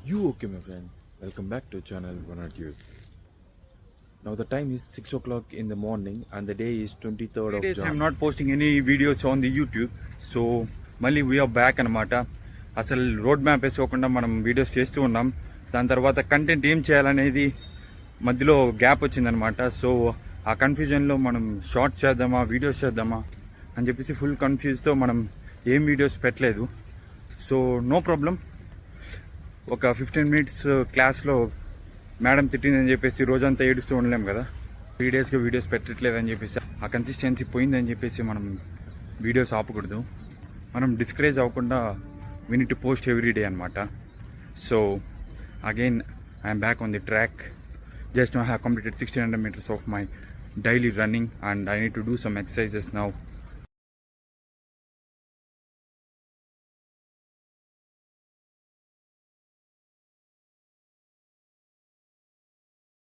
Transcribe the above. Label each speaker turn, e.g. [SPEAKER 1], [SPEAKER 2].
[SPEAKER 1] You okay, my friend? Welcome back to channel One Art Youth. Now the time is 6 o'clock in the morning and the day is 23rd of
[SPEAKER 2] days I'm
[SPEAKER 1] Jan.
[SPEAKER 2] not posting any videos on the YouTube. So మళ్ళీ we are back అనమాట. అసలు road map వేసుకోకుండా మనం videos చేస్తూ ఉన్నాం. దాని తర్వాత content ఏం చేయాలనేది మధ్యలో గ్యాప్ వచ్చిందనమాట. సో ఆ కన్ఫ్యూజన్లో మనం షార్ట్స్ చేద్దామా వీడియోస్ చేద్దామా అని చెప్పేసి ఫుల్ కన్ఫ్యూజ్తో మనం ఏం వీడియోస్ పెట్టలేదు. So no problem. ఒక 15 మినిట్స్ క్లాస్లో మేడం తిట్టిందని చెప్పేసి రోజంతా ఏడుస్తూ ఉండలేం కదా. 3 డేస్గా వీడియోస్ పెట్టట్లేదని చెప్పేసి ఆ కన్సిస్టెన్సీ పోయిందని చెప్పేసి మనం వీడియోస్ ఆపకూడదు. మనం డిస్కరేజ్ అవ్వకుండా we need to post every day అనమాట. So again I'm back on the track. Just now I have completed 1600 meters of my daily running and I need to do some exercises now.